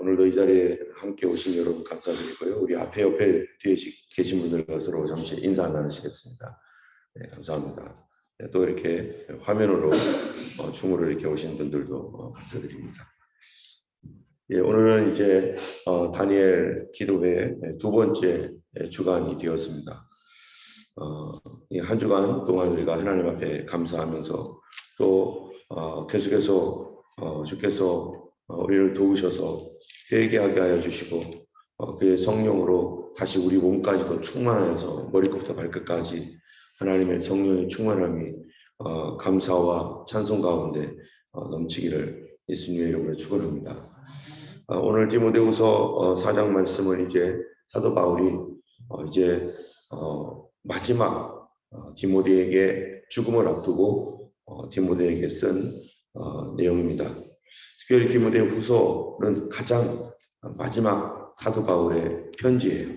오늘도 이 자리에 함께 오신 여러분 감사드리고요. 우리 앞에 옆에 뒤에 계신 분들과 서로 잠시 인사 나누시겠습니다. 네, 감사합니다. 네, 또 이렇게 화면으로 줌으로 이렇게 오신 분들도 감사드립니다. 예, 오늘은 이제 다니엘 기도회 두 번째 주간이 되었습니다. 이 한 주간 동안 우리가 하나님 앞에 감사하면서 또 계속해서 주께서 우리를 도우셔서 회개하게 하여 주시고 그의 성령으로 다시 우리 몸까지도 충만하여서 머리끝부터 발끝까지 하나님의 성령의 충만함이 감사와 찬송 가운데 넘치기를 예수님의 이름으로 축원합니다. 오늘 디모데후서 4장 말씀은 이제 사도 바울이 이제 마지막 디모데에게 죽음을 앞두고 디모데에게 쓴 내용입니다. 특별히 디모데후서는 가장 마지막 사도 바울의 편지예요.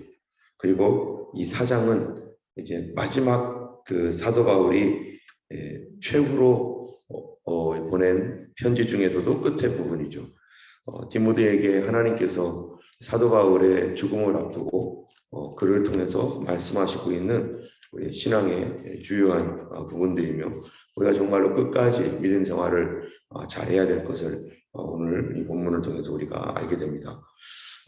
그리고 이 4장은 이제 마지막 그 사도 바울이 최후로 보낸 편지 중에서도 끝의 부분이죠. 디모데에게 하나님께서 사도 바울의 죽음을 앞두고 그를 통해서 말씀하시고 있는 우리 신앙의 주요한 부분들이며 우리가 정말로 끝까지 믿음 생활을 잘해야 될 것을 오늘 이 본문을 통해서 우리가 알게 됩니다.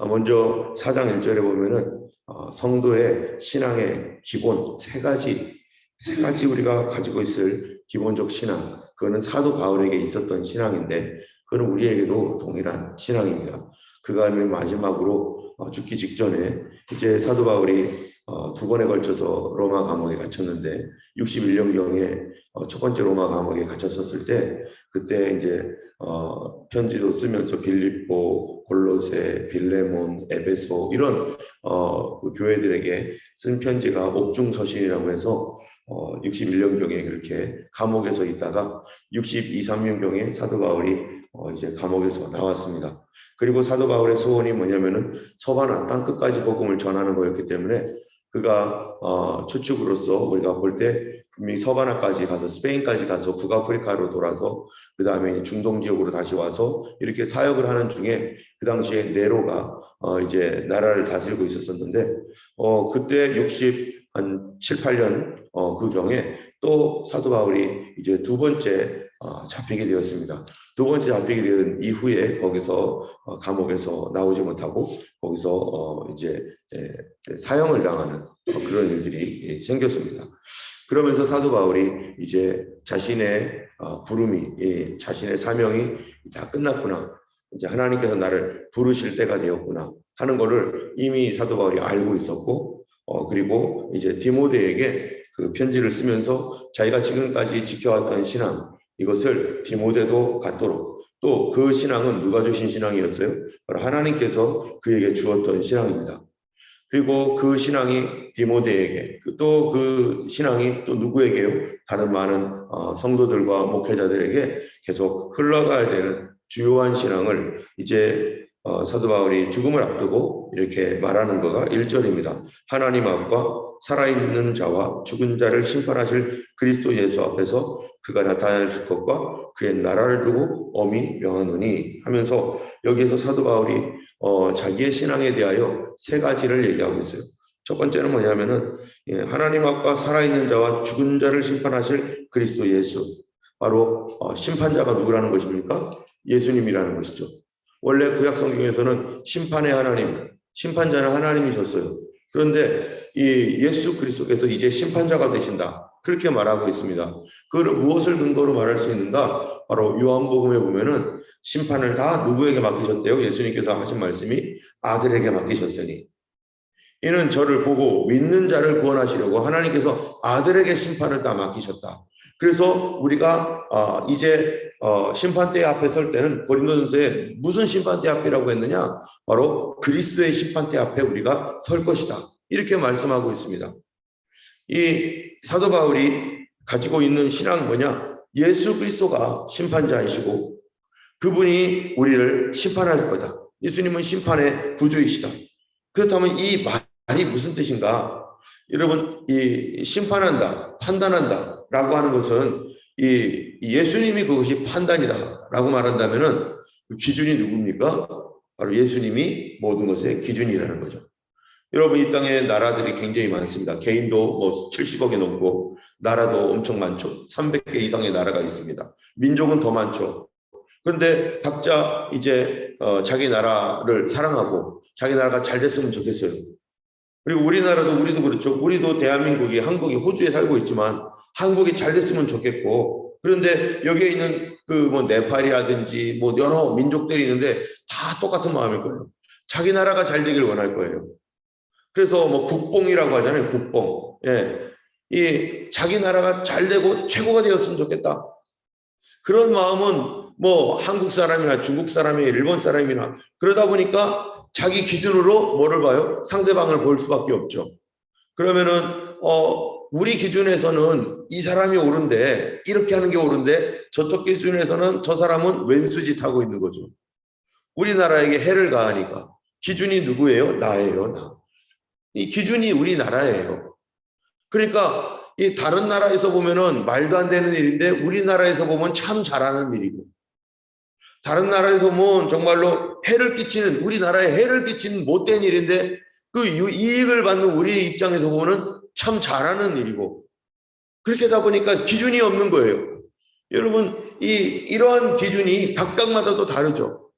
먼저 4장 1절에 보면은 성도의 신앙의 기본 세 가지 우리가 가지고 있을 기본적 신앙, 그거는 사도 바울에게 있었던 신앙인데 그건 우리에게도 동일한 신앙입니다. 그가 맨 마지막으로 죽기 직전에 이제 사도 바울이 두 번에 걸쳐서 로마 감옥에 갇혔는데 61년경에 첫 번째 로마 감옥에 갇혔었을 때 그때 이제 편지도 쓰면서 빌립보, 골로새, 빌레몬, 에베소 이런 그 교회들에게 쓴 편지가 옥중서신이라고 해서 61년경에 그렇게 감옥에서 있다가 62, 3년경에 사도 바울이 이제 감옥에서 나왔습니다. 그리고 사도 바울의 소원이 뭐냐면은 서바나 땅 끝까지 복음을 전하는 거였기 때문에 그가 추측으로서 우리가 볼 때 분명히 서바나까지 가서 스페인까지 가서 북아프리카로 돌아서 그 다음에 중동 지역으로 다시 와서 이렇게 사역을 하는 중에 그 당시에 네로가 이제 나라를 다스리고 있었었는데 그때 67, 8년 그 경에 또 사도 바울이 이제 두 번째 잡히게 되었습니다. 두 번째 잡히게 된 이후에 거기서 감옥에서 나오지 못하고 거기서 이제 사형을 당하는 그런 일들이 생겼습니다. 그러면서 사도 바울이 이제 자신의 부름이 자신의 사명이 다 끝났구나, 이제 하나님께서 나를 부르실 때가 되었구나 하는 거를 이미 사도 바울이 알고 있었고 그리고 이제 디모데에게 그 편지를 쓰면서 자기가 지금까지 지켜왔던 신앙 이것을 디모데도 갖도록 또 그 신앙은 누가 주신 신앙이었어요? 바로 하나님께서 그에게 주었던 신앙입니다. 그리고 그 신앙이 디모데에게 또 그 신앙이 또 누구에게요? 다른 많은 성도들과 목회자들에게 계속 흘러가야 되는 주요한 신앙을 이제 사도 바울이 죽음을 앞두고 이렇게 말하는 거가 1절입니다. 하나님 앞과 살아있는 자와 죽은 자를 심판하실 그리스도 예수 앞에서 그가 나타나실 것과 그의 나라를 두고 엄히 명하노니 하면서 여기에서 사도 바울이 자기의 신앙에 대하여 세 가지를 얘기하고 있어요. 첫 번째는 뭐냐면은 하나님 앞과 살아있는 자와 죽은 자를 심판하실 그리스도 예수, 바로 심판자가 누구라는 것입니까? 예수님이라는 것이죠. 원래 구약 성경에서는 심판의 하나님, 심판자는 하나님이셨어요. 그런데 이 예수 그리스도께서 이제 심판자가 되신다, 그렇게 말하고 있습니다. 그걸 무엇을 근거로 말할 수 있는가? 바로 요한복음에 보면은 심판을 다 누구에게 맡기셨대요? 예수님께서 하신 말씀이 아들에게 맡기셨으니 이는 저를 보고 믿는 자를 구원하시려고 하나님께서 아들에게 심판을 다 맡기셨다. 그래서 우리가 이제 심판대 앞에 설 때는 고린도전서에 무슨 심판대 앞이라고 했느냐? 바로 그리스도의 심판대 앞에 우리가 설 것이다, 이렇게 말씀하고 있습니다. 이 사도 바울이 가지고 있는 신앙은 뭐냐? 예수 그리스도가 심판자이시고 그분이 우리를 심판할 거다. 예수님은 심판의 구주이시다. 그렇다면 이 말이 무슨 뜻인가? 여러분, 이 심판한다, 판단한다 라고 하는 것은 이 예수님이 그것이 판단이다 라고 말한다면은 그 기준이 누굽니까? 바로 예수님이 모든 것의 기준이라는 거죠. 여러분, 이 땅에 나라들이 굉장히 많습니다. 개인도 뭐 70억이 넘고 나라도 엄청 많죠. 300개 이상의 나라가 있습니다. 민족은 더 많죠. 그런데 각자 이제 자기 나라를 사랑하고 자기 나라가 잘 됐으면 좋겠어요. 그리고 우리도 그렇죠. 우리도 대한민국이, 한국이, 호주에 살고 있지만 한국이 잘 됐으면 좋겠고, 그런데 여기에 있는 그 뭐 네팔이라든지 뭐 여러 민족들이 있는데 다 똑같은 마음일 거예요. 자기 나라가 잘 되길 원할 거예요. 그래서 뭐 국뽕이라고 하잖아요. 국뽕. 예. 이 자기 나라가 잘 되고 최고가 되었으면 좋겠다. 그런 마음은 뭐 한국 사람이나 중국 사람이나 일본 사람이나 그러다 보니까 자기 기준으로 뭐를 봐요? 상대방을 볼 수밖에 없죠. 그러면은 우리 기준에서는 이 사람이 옳은데, 이렇게 하는 게 옳은데, 저쪽 기준에서는 저 사람은 왼수짓 하고 있는 거죠. 우리나라에게 해를 가하니까. 기준이 누구예요? 나예요, 나. 이 기준이 우리나라예요. 그러니까 이 다른 나라에서 보면은 말도 안 되는 일인데 우리나라에서 보면 참 잘하는 일이고, 다른 나라에서 보면 정말로 해를 끼치는, 우리나라에 해를 끼치는 못된 일인데 그 이익을 받는 우리 입장에서 보면은 참 잘하는 일이고, 그렇게 하다 보니까 기준이 없는 거예요. 여러분, 이러한 기준이 각각마다 또 다르죠.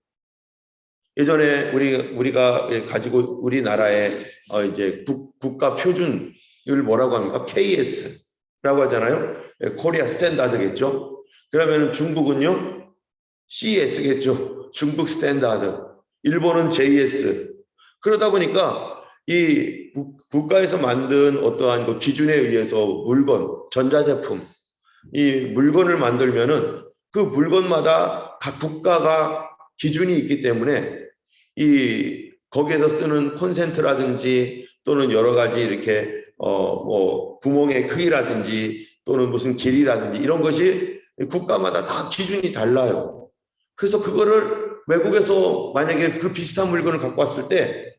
예전에 우리가 가지고 우리나라의 이제 국가 표준을 뭐라고 합니까? KS라고 하잖아요. 코리아 스탠다드겠죠. 그러면 중국은요 CS겠죠. 중국 스탠다드. 일본은 JS. 그러다 보니까 이 국가에서 만든 어떠한 그 기준에 의해서 물건, 전자제품, 이 물건을 만들면은 그 물건마다 각 국가가 기준이 있기 때문에 이 거기에서 쓰는 콘센트라든지 또는 여러 가지 이렇게 뭐 구멍의 크기라든지 또는 무슨 길이라든지 이런 것이 국가마다 다 기준이 달라요. 그래서 그거를 외국에서 만약에 그 비슷한 물건을 갖고 왔을 때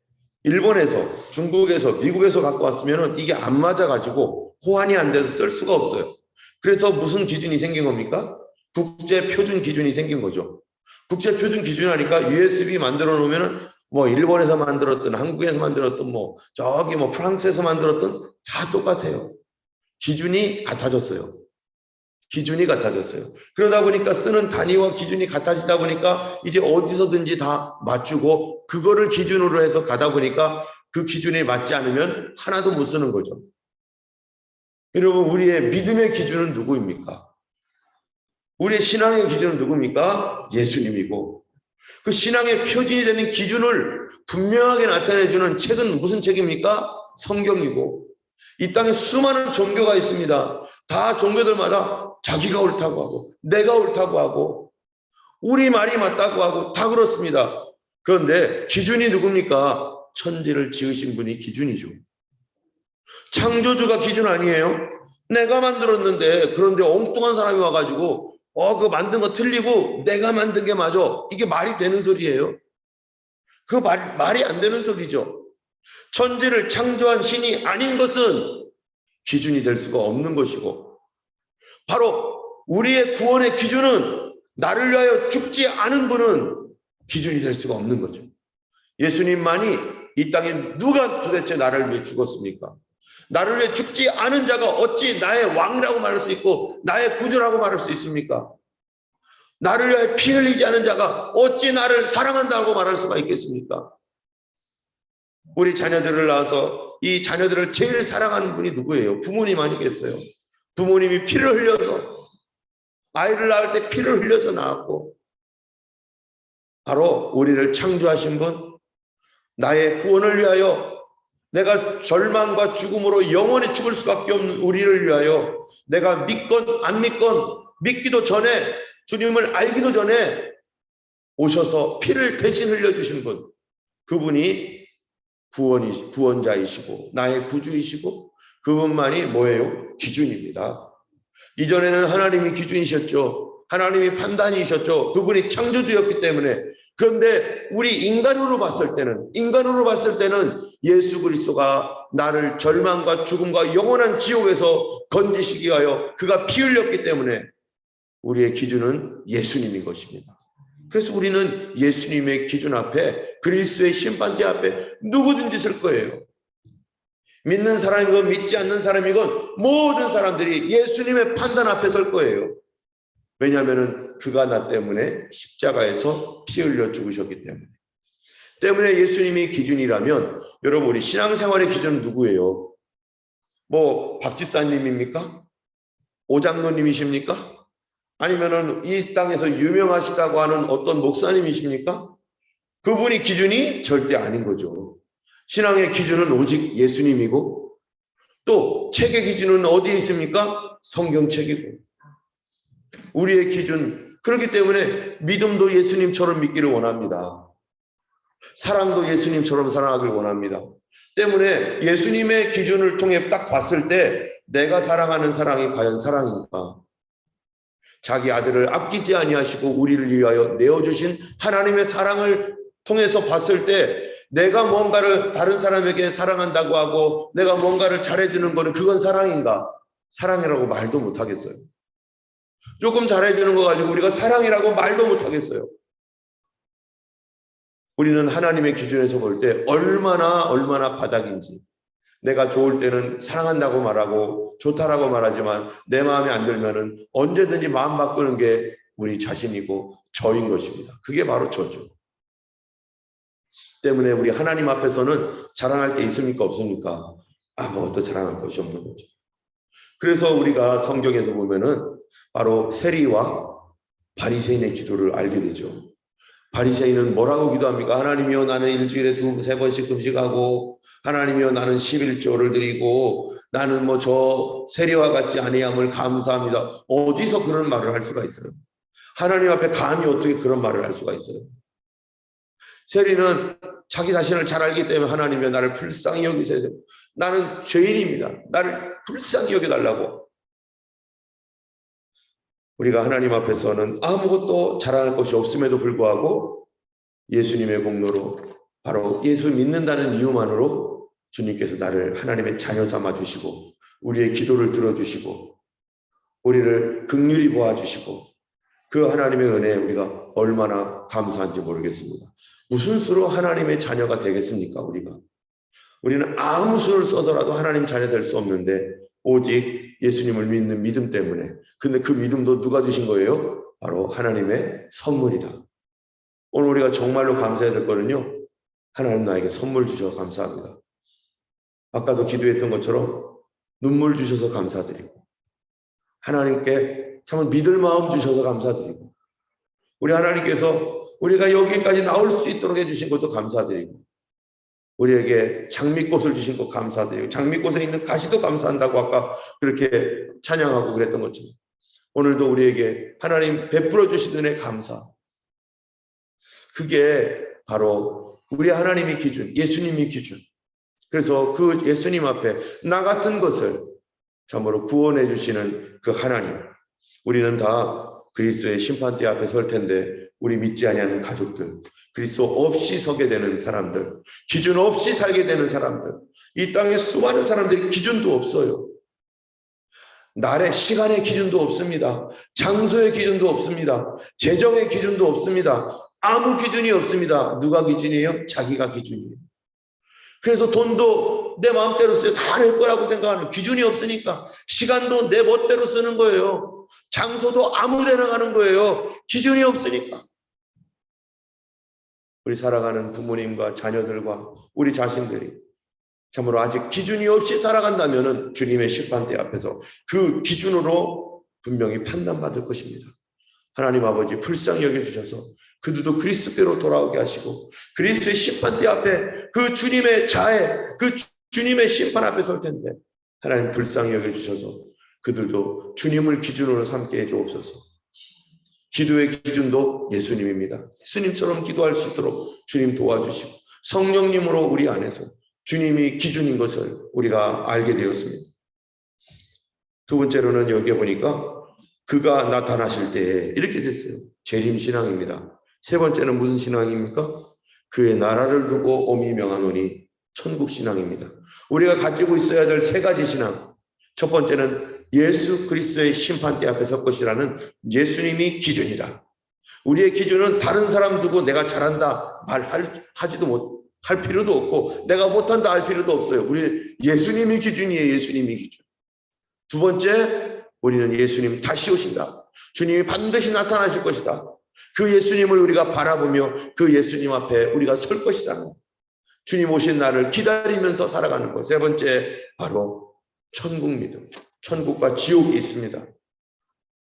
일본에서, 중국에서, 미국에서 갖고 왔으면 이게 안 맞아가지고 호환이 안 돼서 쓸 수가 없어요. 그래서 무슨 기준이 생긴 겁니까? 국제 표준 기준이 생긴 거죠. 국제 표준 기준 하니까 USB 만들어 놓으면은 뭐 일본에서 만들었든 한국에서 만들었든 뭐 저기 뭐 프랑스에서 만들었든 다 똑같아요. 기준이 같아졌어요. 기준이 같아졌어요. 그러다 보니까 쓰는 단위와 기준이 같아지다 보니까 이제 어디서든지 다 맞추고 그거를 기준으로 해서 가다 보니까 그 기준에 맞지 않으면 하나도 못 쓰는 거죠. 여러분, 우리의 믿음의 기준은 누구입니까? 우리의 신앙의 기준은 누굽니까? 예수님이고, 그 신앙의 표준이 되는 기준을 분명하게 나타내주는 책은 무슨 책입니까? 성경이고, 이 땅에 수많은 종교가 있습니다. 다 종교들마다 자기가 옳다고 하고 내가 옳다고 하고 우리 말이 맞다고 하고 다 그렇습니다. 그런데 기준이 누굽니까? 천지를 지으신 분이 기준이죠. 창조주가 기준 아니에요? 내가 만들었는데 그런데 엉뚱한 사람이 와가지고 그 만든 거 틀리고 내가 만든 게 맞아. 이게 말이 되는 소리예요? 그 말이 안 되는 소리죠. 천지를 창조한 신이 아닌 것은 기준이 될 수가 없는 것이고, 바로 우리의 구원의 기준은 나를 위하여 죽지 않은 분은 기준이 될 수가 없는 거죠. 예수님만이 이 땅에 누가 도대체 나를 위해 죽었습니까? 나를 위해 죽지 않은 자가 어찌 나의 왕이라고 말할 수 있고 나의 구주라고 말할 수 있습니까? 나를 위해 피 흘리지 않은 자가 어찌 나를 사랑한다고 말할 수가 있겠습니까? 우리 자녀들을 낳아서 이 자녀들을 제일 사랑하는 분이 누구예요? 부모님 아니겠어요? 부모님이 피를 흘려서, 아이를 낳을 때 피를 흘려서 낳았고, 바로 우리를 창조하신 분, 나의 구원을 위하여, 내가 절망과 죽음으로 영원히 죽을 수밖에 없는 우리를 위하여, 내가 믿건 안 믿건, 믿기도 전에, 주님을 알기도 전에 오셔서 피를 대신 흘려주신 분, 그분이 구원자이시고 나의 구주이시고, 그분만이 뭐예요? 기준입니다. 이전에는 하나님이 기준이셨죠. 하나님이 판단이셨죠. 그분이 창조주였기 때문에. 그런데 우리 인간으로 봤을 때는 예수 그리스도가 나를 절망과 죽음과 영원한 지옥에서 건지시기 위하여 그가 피 흘렸기 때문에 우리의 기준은 예수님인 것입니다. 그래서 우리는 예수님의 기준 앞에 그리스도의 심판대 앞에 누구든지 설 거예요. 믿는 사람이건 믿지 않는 사람이건 모든 사람들이 예수님의 판단 앞에 설 거예요. 왜냐하면 그가 나 때문에 십자가에서 피 흘려 죽으셨기 때문에 예수님이 기준이라면 여러분 우리 신앙생활의 기준은 누구예요? 뭐 박집사님입니까? 오장로님이십니까? 아니면은 이 땅에서 유명하시다고 하는 어떤 목사님이십니까? 그분이 기준이 절대 아닌 거죠. 신앙의 기준은 오직 예수님이고 또 책의 기준은 어디에 있습니까? 성경책이고 우리의 기준 그렇기 때문에 믿음도 예수님처럼 믿기를 원합니다. 사랑도 예수님처럼 사랑하길 원합니다. 때문에 예수님의 기준을 통해 딱 봤을 때 내가 사랑하는 사랑이 과연 사랑인가? 자기 아들을 아끼지 아니하시고 우리를 위하여 내어주신 하나님의 사랑을 통해서 봤을 때 내가 뭔가를 다른 사람에게 사랑한다고 하고 내가 뭔가를 잘해주는 거는 그건 사랑인가? 사랑이라고 말도 못하겠어요. 조금 잘해주는 거 가지고 우리가 사랑이라고 말도 못하겠어요. 우리는 하나님의 기준에서 볼 때 얼마나 바닥인지 내가 좋을 때는 사랑한다고 말하고 좋다라고 말하지만 내 마음에 안 들면은 언제든지 마음 바꾸는 게 우리 자신이고 저인 것입니다. 그게 바로 저죠. 때문에 우리 하나님 앞에서는 자랑할 게 있습니까 없습니까? 아무것도 자랑할 것이 없는 거죠. 그래서 우리가 성경에서 보면은 바로 세리와 바리새인의 기도를 알게 되죠. 바리새인은 뭐라고 기도합니까? 하나님이여 나는 일주일에 2-3번씩 금식하고 하나님이여 나는 11조를 드리고 나는 뭐 저 세리와 같지 아니함을 감사합니다. 어디서 그런 말을 할 수가 있어요? 하나님 앞에 감히 어떻게 그런 말을 할 수가 있어요? 세리는 자기 자신을 잘 알기 때문에 하나님이여 나를 불쌍히 여기세요. 나는 죄인입니다. 나를 불쌍히 여겨달라고. 우리가 하나님 앞에서는 아무것도 자랑할 것이 없음에도 불구하고 예수님의 공로로 바로 예수 믿는다는 이유만으로 주님께서 나를 하나님의 자녀 삼아 주시고 우리의 기도를 들어주시고 우리를 긍휼히 보아주시고 그 하나님의 은혜에 우리가 얼마나 감사한지 모르겠습니다. 무슨 수로 하나님의 자녀가 되겠습니까? 우리는 아무 수를 써서라도 하나님 자녀 될 수 없는데 오직 예수님을 믿는 믿음 때문에. 근데 그 믿음도 누가 주신 거예요? 바로 하나님의 선물이다. 오늘 우리가 정말로 감사해야 될 거는요, 하나님 나에게 선물 주셔서 감사합니다. 아까도 기도했던 것처럼 눈물 주셔서 감사드리고 하나님께 참 믿을 마음 주셔서 감사드리고 우리 하나님께서 우리가 여기까지 나올 수 있도록 해주신 것도 감사드리고 우리에게 장미꽃을 주신 것 감사드리고 장미꽃에 있는 가시도 감사한다고 아까 그렇게 찬양하고 그랬던 것처럼 오늘도 우리에게 하나님 베풀어 주신 은혜 감사. 그게 바로 우리 하나님의 기준, 예수님의 기준. 그래서 그 예수님 앞에 나 같은 것을 참으로 구원해 주시는 그 하나님. 우리는 다 그리스도의 심판대 앞에 설 텐데 우리 믿지 아니하는 가족들, 그리스도 없이 서게 되는 사람들, 기준 없이 살게 되는 사람들, 이 땅에 수많은 사람들이 기준도 없어요. 날의 시간의 기준도 없습니다. 장소의 기준도 없습니다. 재정의 기준도 없습니다. 아무 기준이 없습니다. 누가 기준이에요? 자기가 기준이에요. 그래서 돈도 내 마음대로 써요. 다 낼 거라고 생각하는 기준이 없으니까 시간도 내 멋대로 쓰는 거예요. 장소도 아무 데나 가는 거예요. 기준이 없으니까. 우리 살아가는 부모님과 자녀들과 우리 자신들이 참으로 아직 기준이 없이 살아간다면 주님의 심판대 앞에서 그 기준으로 분명히 판단받을 것입니다. 하나님 아버지 불쌍히 여겨주셔서 그들도 그리스도께로 돌아오게 하시고 그리스도의 심판대 앞에 그 주님의 자애, 그 주님의 심판 앞에 설 텐데 하나님 불쌍히 여겨주셔서 그들도 주님을 기준으로 삼게 해주옵소서. 기도의 기준도 예수님입니다. 예수님처럼 기도할 수 있도록 주님 도와주시고 성령님으로 우리 안에서 주님이 기준인 것을 우리가 알게 되었습니다. 두 번째로는 여기에 보니까 그가 나타나실 때 이렇게 됐어요. 재림신앙입니다. 세 번째는 무슨 신앙입니까? 그의 나라를 두고 엄히 명하노니 천국신앙입니다. 우리가 가지고 있어야 될 세 가지 신앙. 첫 번째는 예수 그리스도의 심판대 앞에 설 것이라는 예수님이 기준이다. 우리의 기준은 다른 사람 두고 내가 잘한다 하지도 못할 필요도 없고 내가 못한다 할 필요도 없어요. 우리 예수님이 기준이에요. 예수님이 기준. 두 번째, 우리는 예수님 다시 오신다. 주님이 반드시 나타나실 것이다. 그 예수님을 우리가 바라보며 그 예수님 앞에 우리가 설 것이다. 주님 오신 날을 기다리면서 살아가는 것. 세 번째, 바로 천국 믿음. 천국과 지옥이 있습니다.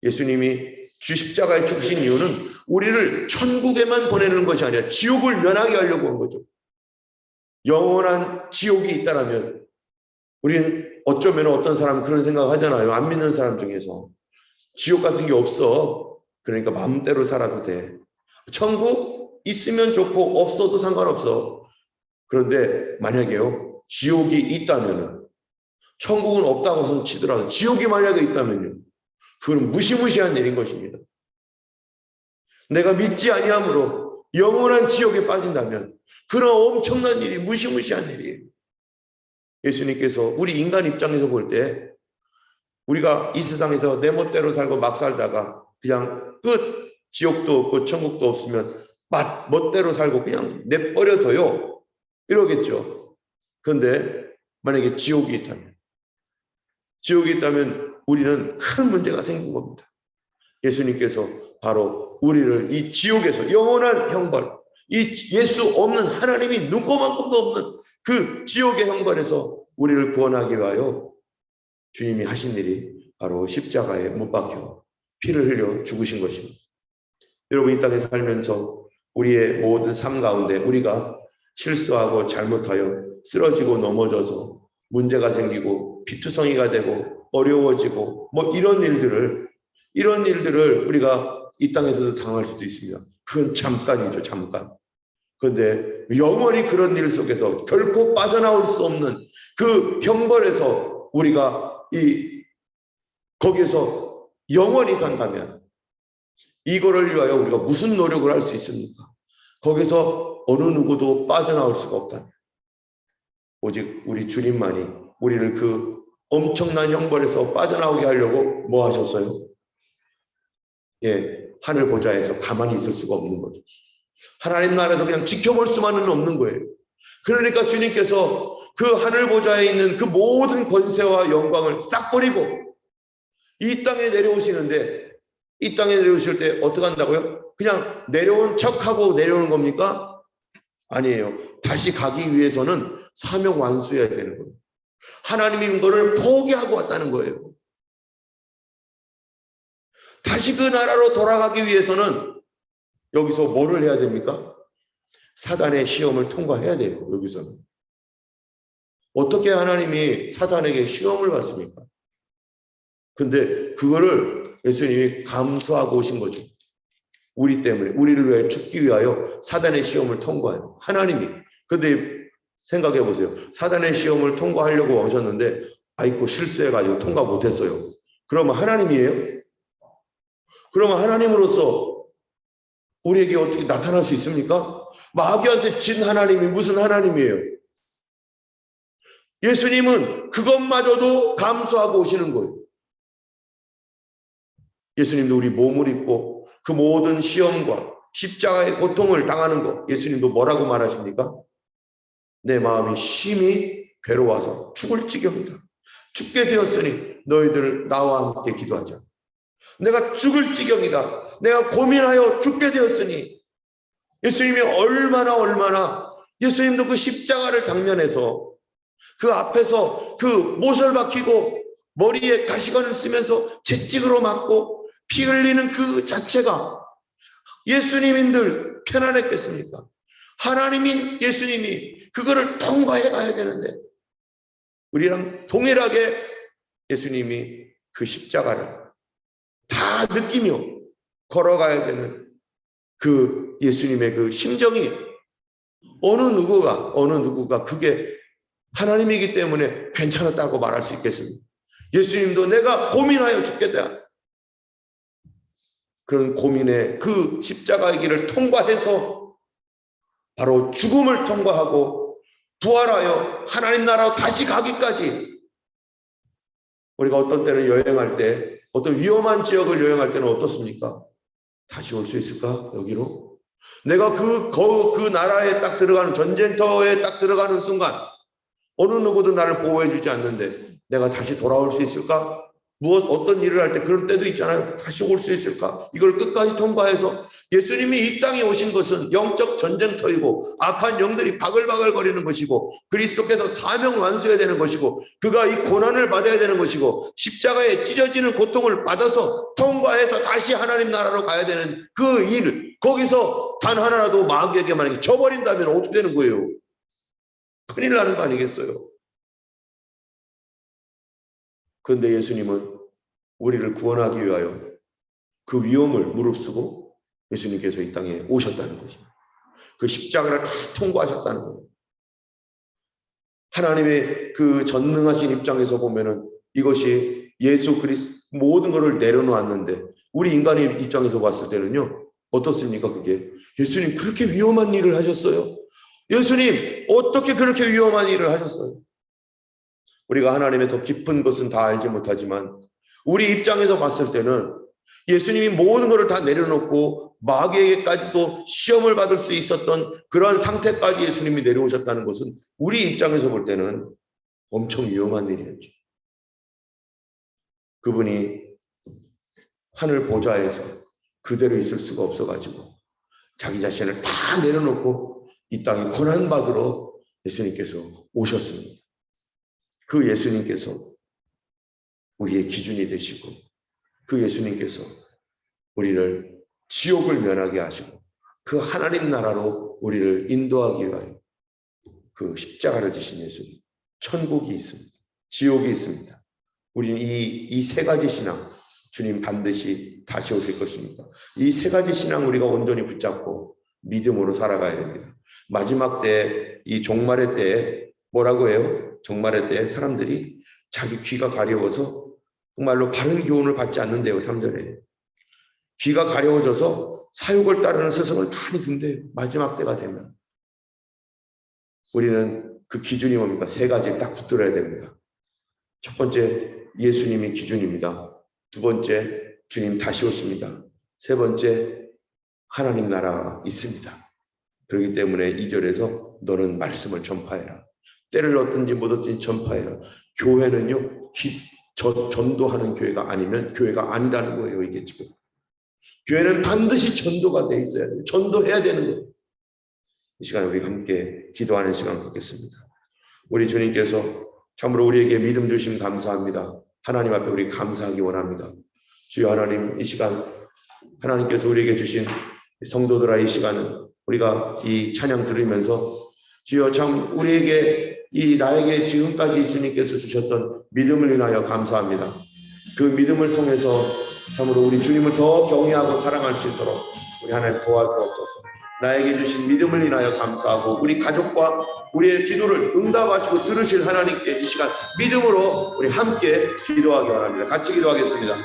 예수님이 십자가에 죽으신 이유는 우리를 천국에만 보내는 것이 아니라 지옥을 면하게 하려고 한 거죠. 영원한 지옥이 있다라면 우리는 어쩌면 어떤 사람은 그런 생각을 하잖아요. 안 믿는 사람 중에서. 지옥 같은 게 없어. 그러니까 마음대로 살아도 돼. 천국 있으면 좋고 없어도 상관없어. 그런데 만약에요, 지옥이 있다면, 천국은 없다고 치더라도 지옥이 만약에 있다면요, 그건 무시무시한 일인 것입니다. 내가 믿지 아니함으로 영원한 지옥에 빠진다면 그런 엄청난 일이 무시무시한 일이에요. 예수님께서 우리 인간 입장에서 볼 때 우리가 이 세상에서 내 멋대로 살고 막 살다가 그냥 끝, 지옥도 없고 천국도 없으면 멋대로 살고 그냥 내버려둬요. 이러겠죠. 그런데 만약에 지옥이 있다면 우리는 큰 문제가 생긴 겁니다. 예수님께서 바로 우리를 이 지옥에서 영원한 형벌, 이 예수 없는 하나님이 눈꼽만큼도 없는 그 지옥의 형벌에서 우리를 구원하기 위하여 주님이 하신 일이 바로 십자가에 못 박혀 피를 흘려 죽으신 것입니다. 여러분, 이 땅에 살면서 우리의 모든 삶 가운데 우리가 실수하고 잘못하여 쓰러지고 넘어져서 문제가 생기고 피투성이가 되고 어려워지고 뭐 이런 일들을 우리가 이 땅에서도 당할 수도 있습니다. 그건 잠깐이죠, 잠깐. 그런데 영원히 그런 일 속에서 결코 빠져나올 수 없는 그 형벌에서 우리가 거기에서 영원히 산다면 이거를 위하여 우리가 무슨 노력을 할 수 있습니까? 거기서 어느 누구도 빠져나올 수가 없다. 오직 우리 주님만이 우리를 그 엄청난 형벌에서 빠져나오게 하려고 뭐 하셨어요? 하늘 보좌에서 가만히 있을 수가 없는 거죠. 하나님 나라에서 그냥 지켜볼 수만은 없는 거예요. 그러니까 주님께서 그 하늘 보좌에 있는 그 모든 권세와 영광을 싹 버리고 이 땅에 내려오시는데, 이 땅에 내려오실 때 어떻게 한다고요? 그냥 내려온 척하고 내려오는 겁니까? 아니에요. 다시 가기 위해서는 사명 완수해야 되는 거예요. 하나님이 이거를 포기하고 왔다는 거예요. 다시 그 나라로 돌아가기 위해서는 여기서 뭐를 해야 됩니까? 사단의 시험을 통과해야 돼요. 여기서는. 어떻게 하나님이 사단에게 시험을 받습니까? 근데 그거를 예수님이 감수하고 오신 거죠. 우리 때문에, 우리를 위해 죽기 위하여 사단의 시험을 통과해요. 하나님이. 근데 생각해 보세요. 사단의 시험을 통과하려고 오셨는데 아이고 실수해가지고 통과 못했어요. 그러면 하나님이에요? 그러면 하나님으로서 우리에게 어떻게 나타날 수 있습니까? 마귀한테 진 하나님이 무슨 하나님이에요? 예수님은 그것마저도 감수하고 오시는 거예요. 예수님도 우리 몸을 입고 그 모든 시험과 십자가의 고통을 당하는 것, 예수님도 뭐라고 말하십니까? 내 마음이 심히 괴로워서 죽을 지경이다. 죽게 되었으니 너희들 나와 함께 기도하자. 내가 죽을 지경이다. 내가 고민하여 죽게 되었으니. 예수님이 얼마나 예수님도 그 십자가를 당면해서 그 앞에서 그 못을 박히고 머리에 가시관을 쓰면서 채찍으로 맞고 피 흘리는 그 자체가 예수님인들 편안했겠습니까? 하나님인 예수님이 그거를 통과해 가야 되는데 우리랑 동일하게 예수님이 그 십자가를 다 느끼며 걸어가야 되는 그 예수님의 그 심정이 어느 누구가 그게 하나님이기 때문에 괜찮았다고 말할 수 있겠습니까? 예수님도 내가 고민하여 죽겠다. 그런 고민의 그 십자가의 길을 통과해서 바로 죽음을 통과하고 부활하여 하나님 나라로 다시 가기까지. 우리가 어떤 때는 여행할 때 어떤 위험한 지역을 여행할 때는 어떻습니까? 다시 올 수 있을까? 여기로? 내가 그 나라에 딱 들어가는, 전쟁터에 딱 들어가는 순간 어느 누구도 나를 보호해 주지 않는데 내가 다시 돌아올 수 있을까? 어떤 일을 할 때 그럴 때도 있잖아요. 다시 올 수 있을까? 이걸 끝까지 통과해서 예수님이 이 땅에 오신 것은 영적 전쟁터이고 악한 영들이 바글바글 거리는 것이고 그리스도께서 사명 완수해야 되는 것이고 그가 이 고난을 받아야 되는 것이고 십자가에 찢어지는 고통을 받아서 통과해서 다시 하나님 나라로 가야 되는 그 일, 거기서 단 하나라도 마귀에게 만약에 져버린다면 어떻게 되는 거예요? 큰일 나는 거 아니겠어요? 그런데 예수님은 우리를 구원하기 위하여 그 위험을 무릅쓰고 예수님께서 이 땅에 오셨다는 것입니다. 그 십자가를 다 통과하셨다는 거예요. 하나님의 그 전능하신 입장에서 보면은 이것이 예수 그리스도 모든 것을 내려놓았는데 우리 인간의 입장에서 봤을 때는요, 어떻습니까? 그게 예수님 그렇게 위험한 일을 하셨어요? 예수님 어떻게 그렇게 위험한 일을 하셨어요? 우리가 하나님의 더 깊은 것은 다 알지 못하지만 우리 입장에서 봤을 때는 예수님이 모든 것을 다 내려놓고 마귀에게까지도 시험을 받을 수 있었던 그러한 상태까지 예수님이 내려오셨다는 것은 우리 입장에서 볼 때는 엄청 위험한 일이었죠. 그분이 하늘 보좌에서 그대로 있을 수가 없어가지고 자기 자신을 다 내려놓고 이 땅에 고난받으러 예수님께서 오셨습니다. 그 예수님께서 우리의 기준이 되시고 그 예수님께서 우리를 지옥을 면하게 하시고 그 하나님 나라로 우리를 인도하기 위하여 그 십자가를 지신 예수님, 천국이 있습니다. 지옥이 있습니다. 우리는 이 세 가지 신앙, 주님 반드시 다시 오실 것입니다. 이 세 가지 신앙 우리가 온전히 붙잡고 믿음으로 살아가야 됩니다. 마지막 때, 이 종말의 때에 뭐라고 해요? 종말의 때에 사람들이 자기 귀가 가려워서 정말로 바른 교훈을 받지 않는데요. 3절에 귀가 가려워져서 사욕을 따르는 스승을 많이 둔대요. 마지막 때가 되면 우리는 그 기준이 뭡니까? 세 가지 딱 붙들어야 됩니다. 첫 번째, 예수님이 기준입니다. 두 번째, 주님 다시 오십니다. 세 번째, 하나님 나라가 있습니다. 그렇기 때문에 2절에서 너는 말씀을 전파해라. 때를 얻든지 못 얻든지 전파해라. 교회는요, 전도하는 교회가 아니면 교회가 아니라는 거예요. 이게 지금 교회는 반드시 전도가 돼 있어야 돼요. 전도해야 되는 거예요. 이 시간에 우리 함께 기도하는 시간 갖겠습니다. 우리 주님께서 참으로 우리에게 믿음 주심 감사합니다. 하나님 앞에 우리 감사하기 원합니다. 주여 하나님, 이 시간 하나님께서 우리에게 주신 성도들아, 이 시간은 우리가 이 찬양 들으면서 주여 참 우리에게 나에게 지금까지 주님께서 주셨던 믿음을 인하여 감사합니다. 그 믿음을 통해서 참으로 우리 주님을 더 경외하고 사랑할 수 있도록 우리 하나님 도와주옵소서. 나에게 주신 믿음을 인하여 감사하고 우리 가족과 우리의 기도를 응답하시고 들으실 하나님께 이 시간 믿음으로 우리 함께 기도하기 원합니다. 같이 기도하겠습니다.